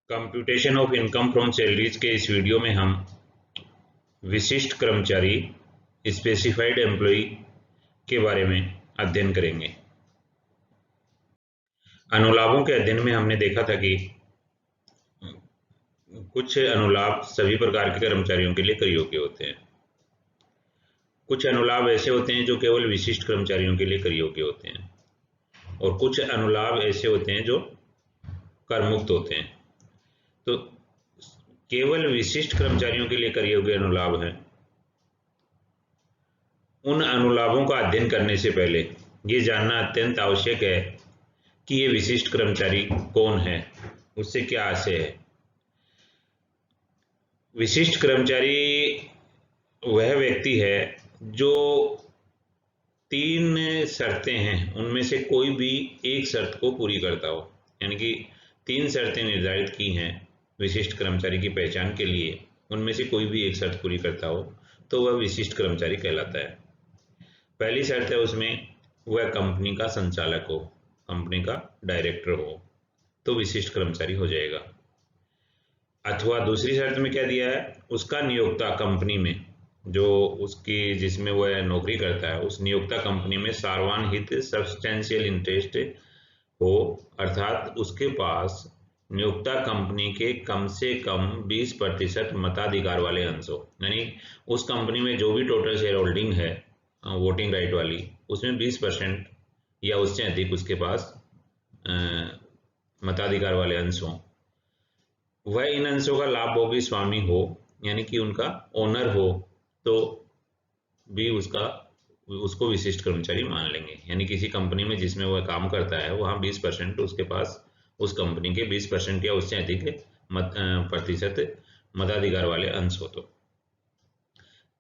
Computation of income from salaries के इस video में हम विशिष्ट कर्मचारी स्पेसिफाइड एम्प्लॉय के बारे में अध्ययन करेंगे। अनुलाभों के अध्ययन में हमने देखा था कि कुछ अनुलाभ सभी प्रकार के कर्मचारियों के लिए कर योग्य होते हैं। कुछ अनुलाभ ऐसे होते हैं जो केवल विशिष्ट कर्मचारियों के लिए कर योग्य होते हैं और कुछ अनुलाभ ऐसे होते हैं जो कर मुक्त होते हैं। तो केवल विशिष्ट कर्मचारियों के लिए कर योग्य अनुलाभ हैं। उन अनुलाभों का अध्ययन करने से पहले ये जानना अत्यंत आवश्यक है कि ये विशिष्ट कर्मचारी कौन है, उससे क्या आशय है। विशिष्ट कर्मचारी वह व्यक्ति है जो 3 शर्तें हैं, उनमें से कोई भी एक शर्त को पूरी करता हो। यानी कि 3 शर्तें निर्धारित की हैं विशिष्ट कर्मचारी की पहचान के लिए, उनमें से कोई भी एक शर्त पूरी करता हो तो वह विशिष्ट कर्मचारी कहलाता है। पहली शर्त है उसमें वह कंपनी का संचालक हो, कंपनी का डायरेक्टर हो, तो विशिष्ट कर्मचारी हो जाएगा। अथवा दूसरी शर्त में क्या दिया है, उसका नियोक्ता कंपनी में जो उसकी जिसमें वह नौकरी करता है उस नियोक्ता कंपनी में सार्वजनिक हित सब्सटेंशियल इंटरेस्ट हो, अर्थात उसके पास नियोक्ता कंपनी के कम से कम 20% मताधिकार वाले अंश हो। यानी उस कंपनी में जो भी टोटल शेयर होल्डिंग है वोटिंग राइट वाली, उसमें 20% या उससे अधिक उसके पास मताधिकार वाले अंश हो। वह इन अंशों का लाभ भोगी स्वामी हो, यानी कि उनका ओनर हो, तो भी उसको विशिष्ट कर्मचारी मान लेंगे। यानी किसी कंपनी में जिसमें वह काम करता है वहाँ 20% उसके पास उस कंपनी के 20% या उससे अधिक प्रतिशत मताधिकार वाले अंश हो। तो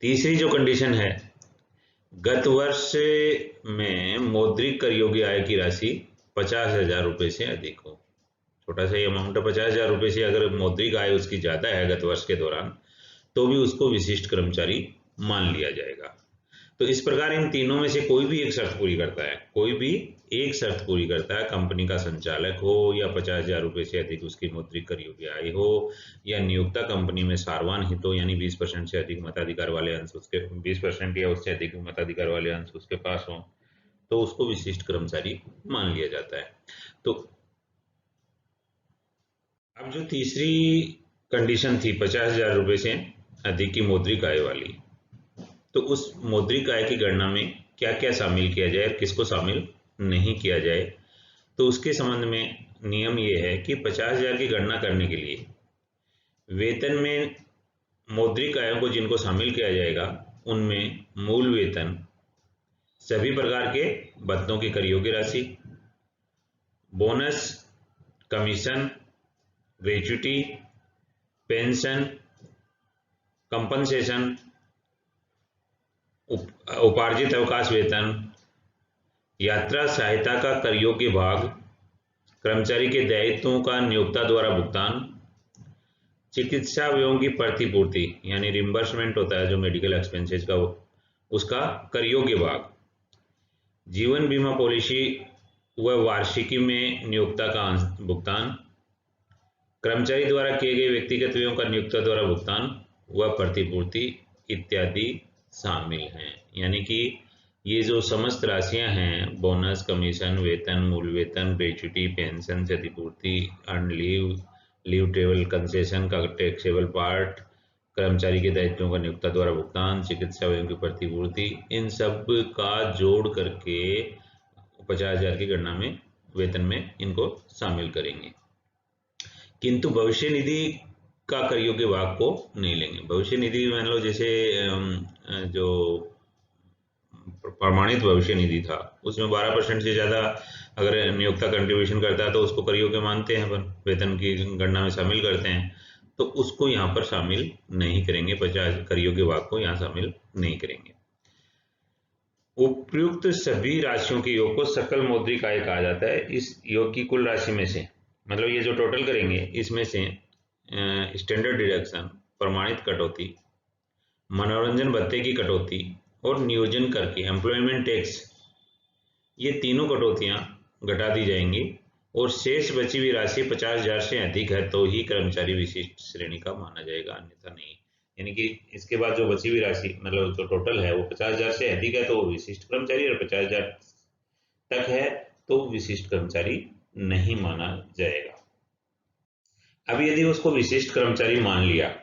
तीसरी जो कंडीशन है, गत वर्ष में मौद्रिक कर योग्य आय की राशि 50,000 रुपये से अधिक हो। छोटा सा ही अमाउंट है, 50,000 रुपये से अगर मौद्रिक आय उसकी ज्यादा है गत वर्ष के दौरान, तो भी उसको विशिष्ट कर्मचारी मान लिया जाएगा। तो इस प्रकार इन तीनों में से कोई भी एक शर्त पूरी करता है, कोई भी एक शर्त पूरी करता है, कंपनी का संचालक हो या 50,000 रुपये से अधिक उसकी मौद्रिक कर योग्य आय हो या नियोक्ता कंपनी में सार्वजनिक हित हो, यानी 20% से अधिक मताधिकार वाले अंश उसके 20% या उससे अधिक मताधिकार वाले अंश उसके पास हो, तो उसको विशिष्ट कर्मचारी मान लिया जाता है। तो अब जो तीसरी कंडीशन थी 50,000 रुपये से अधिक की मौद्रिक आय वाली, तो उस मौद्रिक आय की गणना में क्या क्या शामिल किया जाए और किसको शामिल नहीं किया जाए, तो उसके संबंध में नियम ये है कि 50,000 की गणना करने के लिए वेतन में मौद्रिक आयों को जिनको शामिल किया जाएगा उनमें मूल वेतन, सभी प्रकार के भत्तों की कर योग्य राशि, bonus, commission, gratuity, pension, compensation, उपार्जित अवकाश वेतन, यात्रा सहायता का कर योग्य भाग, कर्मचारी के दायित्वों का नियोक्ता द्वारा भुगतान, चिकित्सा व्ययों की प्रतिपूर्ति यानी रिम्बर्समेंट होता है जो मेडिकल एक्सपेंसेस का, उसका कर योग्य भाग, जीवन बीमा पॉलिसी व वार्षिकी में नियोक्ता का भुगतान, कर्मचारी द्वारा किए गए व्यक्तिगत व्ययों का नियोक्ता द्वारा भुगतान व प्रतिपूर्ति इत्यादि शामिल हैं। यानी कि ये जो समस्त राशियां हैं, बोनस, कमीशन, वेतन, मूल वेतन, ग्रेच्युटी, पेंशन, क्षतिपूर्ति, earn leave, leave table concession का टैक्सेबल पार्ट, कर्मचारी के दायित्वों का नियोक्ता द्वारा भुगतान, चिकित्सा व्ययों की प्रतिपूर्ति, इन सब का जोड़ करके 50,000 की गणना में वेतन में इनको शामिल करेंगे। किंतु भविष्य निधि का कर योग्य भाग को नहीं लेंगे। भविष्य निधि मान लो जैसे जो प्रमाणित भविष्य निधि था उसमें 12% से ज्यादा अगर नियोक्ता कंट्रीब्यूशन करता है तो उसको कर योग्य मानते हैं, अपन वेतन की गणना में शामिल करते हैं, तो उसको यहाँ पर शामिल नहीं करेंगे। 50 कर योग्य भाग को यहाँ शामिल नहीं करेंगे। उपयुक्त सभी राशियों के योग को सकल मौद्रिक आय कहा जाता है। इस योग की कुल राशि में से, मतलब ये जो टोटल करेंगे इसमें से स्टैंडर्ड डिडक्शन, प्रमाणित कटौती, मनोरंजन भत्ते की कटौती और नियोजन कर के एम्प्लॉयमेंट टैक्स, ये तीनों कटौतियां घटा दी जाएंगी और शेष बची हुई राशि 50,000 से अधिक है तो ही कर्मचारी विशिष्ट श्रेणी का माना जाएगा, अन्यथा नहीं। यानी कि इसके बाद जो बची हुई राशि मतलब जो टोटल है वो 50,000 से अधिक है तो वो विशिष्ट कर्मचारी, और 50,000 तक है तो विशिष्ट कर्मचारी नहीं माना जाएगा। अब यदि उसको विशिष्ट कर्मचारी मान लिया,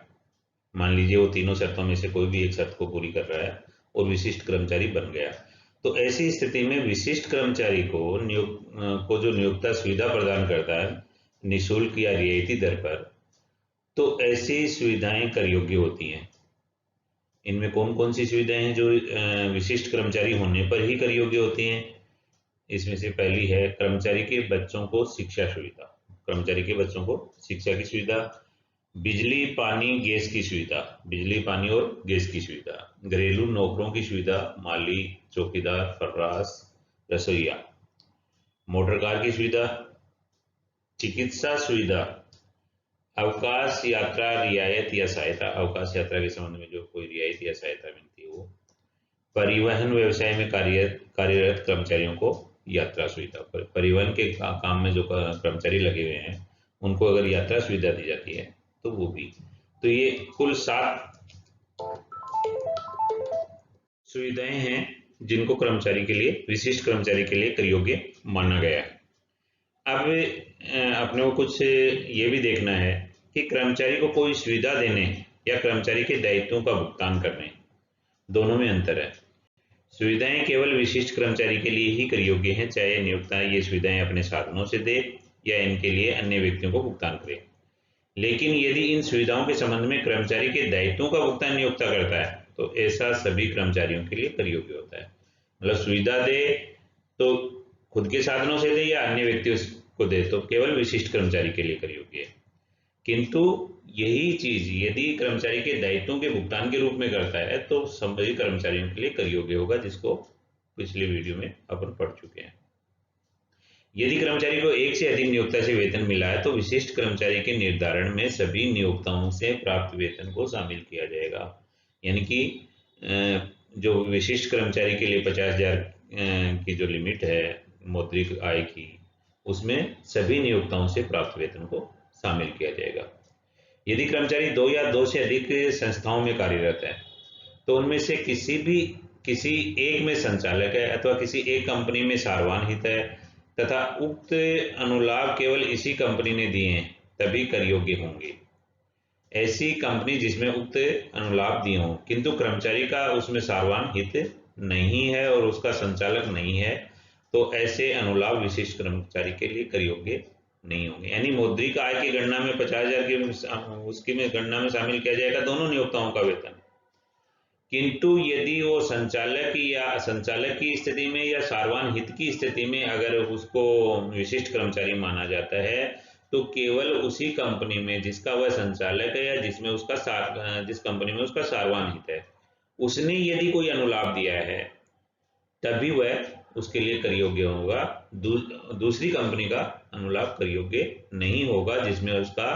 मान लीजिए वो तीनों शर्तों में से कोई भी एक शर्त को पूरी कर रहा है और विशिष्ट कर्मचारी बन गया, तो ऐसी स्थिति में विशिष्ट कर्मचारी को जो नियोक्ता सुविधा प्रदान करता है निःशुल्क या रियायती दर पर, तो ऐसी सुविधाएं कर योग्य होती हैं। इनमें कौन कौन सी सुविधाएं हैं जो विशिष्ट कर्मचारी होने पर ही कर योग्य होती हैं? इसमें से पहली है कर्मचारी के बच्चों को शिक्षा सुविधा, कर्मचारी के बच्चों को शिक्षा की सुविधा। बिजली पानी गैस की सुविधा, बिजली पानी और गैस की सुविधा। घरेलू नौकरों की सुविधा, माली, चौकीदार, फर्राश, रसोईया। मोटर कार की सुविधा। चिकित्सा सुविधा। अवकाश यात्रा रियायत या सहायता, अवकाश यात्रा के संबंध में जो कोई रियायत या सहायता मिलती है वो। परिवहन व्यवसाय में कार्यरत कर्मचारियों को यात्रा सुविधा, परिवहन के काम में जो कर्मचारी लगे हुए हैं उनको अगर यात्रा सुविधा दी जाती है तो वो भी। तो ये कुल 7 सुविधाएं हैं जिनको कर्मचारी के लिए, विशिष्ट कर्मचारी के लिए कर योग्य माना गया है। अब अपने को कुछ ये भी देखना है कि कर्मचारी को कोई सुविधा देने या कर्मचारी के दायित्वों का भुगतान करने, दोनों में अंतर है। सुविधाएं केवल विशिष्ट कर्मचारी के लिए ही कर योग्य हैं, चाहे नियोक्ता ये सुविधाएं अपने साधनों से दे या इनके लिए अन्य व्यक्तियों को भुगतान करे। लेकिन यदि इन सुविधाओं के संबंध में कर्मचारी के दायित्वों का भुगतान नियोक्ता करता है तो ऐसा सभी कर्मचारियों के लिए कर योग्य होता है। मतलब सुविधा दे तो खुद के साधनों से दे या अन्य व्यक्तियों को दे तो केवल विशिष्ट कर्मचारी के लिए कर योग्य है। किंतु यही चीज यदि कर्मचारी के दायित्वों के भुगतान के रूप में करता है तो सभी कर्मचारियों के लिए कर योग्य होगा, जिसको पिछले वीडियो में अपन पढ़ चुके हैं। यदि कर्मचारी को एक से अधिक नियोक्ता से वेतन मिला है तो विशिष्ट कर्मचारी के निर्धारण में सभी नियोक्ताओं से प्राप्त वेतन को शामिल किया जाएगा। यानी कि जो विशिष्ट कर्मचारी के लिए 50,000 की जो लिमिट है मौद्रिक आय की, उसमें सभी नियोक्ताओं से प्राप्त वेतन को शामिल किया जाएगा। यदि कर्मचारी 2 या 2 से अधिक संस्थाओं में कार्यरत है तो उनमें से किसी एक में संचालक है अथवा किसी एक कंपनी में सार्वजनिक हित है तथा उक्त अनुलाभ केवल इसी कंपनी ने दिए हैं तभी कर योग्य होंगे। ऐसी कंपनी जिसमें उक्त अनुलाभ दिए हों किंतु कर्मचारी का उसमें सार्वजनिक हित नहीं है और उसका संचालक नहीं है तो ऐसे अनुलाभ विशिष्ट कर्मचारी के लिए कर योग्य नहीं होंगे। यानी मौद्रिक आय की गणना में 50,000 की उसकी में गणना में शामिल किया जाएगा दोनों नियोक्ताओं का वेतन, किंतु यदि वो संचालक की स्थिति में या सार्वजनिक हित की स्थिति में अगर उसको विशिष्ट कर्मचारी माना जाता है तो केवल उसी कंपनी में जिसका वह संचालक है या जिस कंपनी में उसका सार्वजनिक हित है उसने यदि कोई अनुलाभ दिया है तभी वह उसके लिए कर योग्य होगा। दूसरी कंपनी का अनुलाभ कर योग्य नहीं होगा जिसमें उसका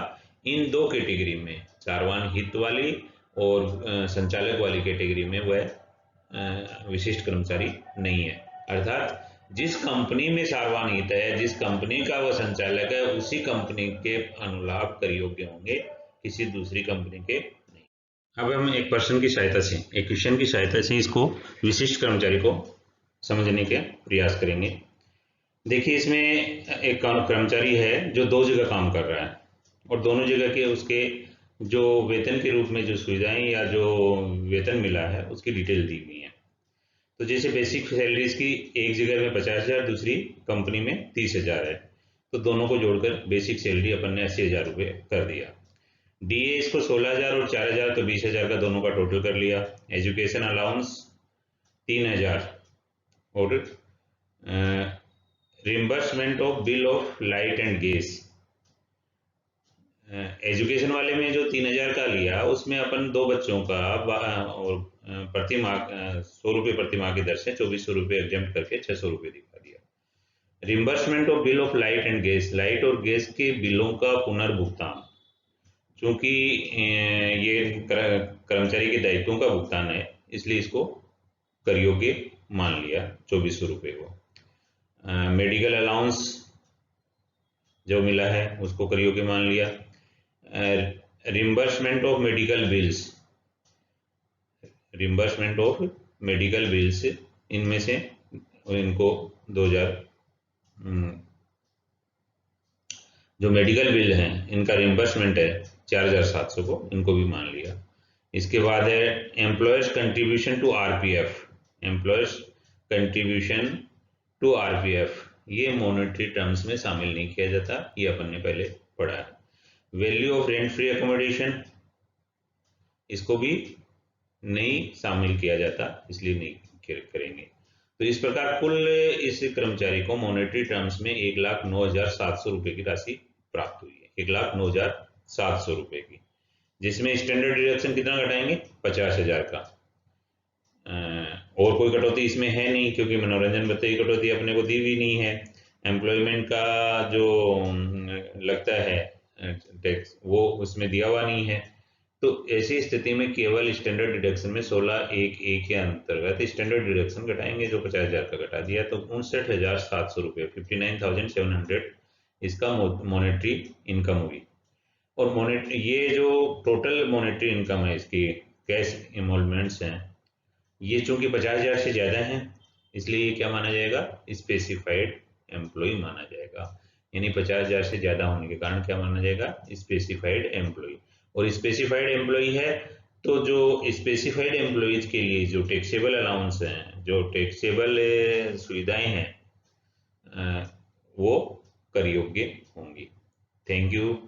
इन दो कैटेगरी में सार्वजनिक हित वाली और संचालक वाली कैटेगरी में वह विशिष्ट कर्मचारी नहीं है। अर्थात जिस कंपनी में सार्वजनिक हित है, जिस कंपनी का वह संचालक है, उसी कंपनी के अनुलाभ कर योग्य होंगे, किसी दूसरी कंपनी के नहीं। अब हम एक क्वेश्चन की सहायता से इसको विशिष्ट कर्मचारी को समझने के प्रयास करेंगे। देखिए इसमें एक कर्मचारी है जो 2 जगह काम कर रहा है और दोनों जगह के उसके जो वेतन के रूप में जो सुविधाएं या जो वेतन मिला है उसकी डिटेल दी हुई है। तो जैसे बेसिक सैलरीज की एक जगह में 50,000, दूसरी कंपनी में 30,000 है, तो दोनों को जोड़कर बेसिक सैलरी अपन ने 80,000 रुपये कर दिया। डीए इसको 16,000 और 4,000 तो 20,000 का दोनों का टोटल कर लिया। एजुकेशन अलाउंस 3,000 और reimbursement of bill of light and gas. Education वाले में जो 3,000 का लिया उसमें अपन 2 बच्चों का और प्रति माह 100 रुपये प्रति माह की दर से 2400 रुपये एग्जाम्प्ट करके 600 रुपये दिखा दिया। Reimbursement of bill of light and gas, light और गैस के बिलों का पुनर्भुगतान, चूंकि ये कर्मचारी के दायित्वों का भुगतान है इसलिए इसको कर योग्य मान लिया 2400 रुपये को। मेडिकल अलाउंस जो मिला है उसको कर योग्य मान लिया। Reimbursement of medical bills, reimbursement of medical bills, इनमें से इनको 2000 जो मेडिकल बिल हैं इनका रिम्बर्समेंट है 4700 को, इनको भी मान लिया। इसके बाद है employers contribution to RPF, employers contribution to RPF ये मॉनेटरी टर्म्स में शामिल नहीं किया जाता, ये अपन ने पहले पढ़ा है। Value of rent free accommodation, इसको भी नहीं शामिल किया जाता, इसलिए नहीं करेंगे। तो इस प्रकार कुल इस कर्मचारी को मॉनेटरी टर्म्स में 1,09,700 रुपए की राशि प्राप्त हुई है, 1,09,700 रुपए की, जिसमें स्टैंडर्ड डिडक्शन कितना घटाएंगे, 50,000 का। और कोई कटौती इसमें है नहीं, क्योंकि मनोरंजन भत्ते की कटौती अपने को दी भी नहीं है। एम्प्लॉयमेंट का जो लगता है टैक्स वो उसमें दिया हुआ नहीं है। तो ऐसी स्थिति में केवल स्टैंडर्ड डिडक्शन में 16(1)(a) के अंतर्गत स्टैंडर्ड डिडक्शन घटाएंगे, जो 50,000 का घटा दिया, तो 59,700 रुपये, 59,700 इसका मॉनेटरी इनकम हुई। और मॉनेटरी ये जो टोटल मॉनेटरी इनकम है, इसकी कैश इमोलमेंट्स हैं, ये चूंकि 50,000 से ज्यादा है, इसलिए ये क्या माना जाएगा, स्पेसिफाइड एम्प्लॉय माना जाएगा। यानी 50,000 से ज्यादा होने के कारण क्या माना जाएगा, स्पेसिफाइड एम्प्लॉय। और स्पेसिफाइड एम्प्लॉय है तो जो स्पेसिफाइड एम्प्लॉयज के लिए जो टैक्सेबल अलाउंस हैं, जो टैक्सेबल सुविधाएं हैं, वो कर योग्य होंगी। Thank you.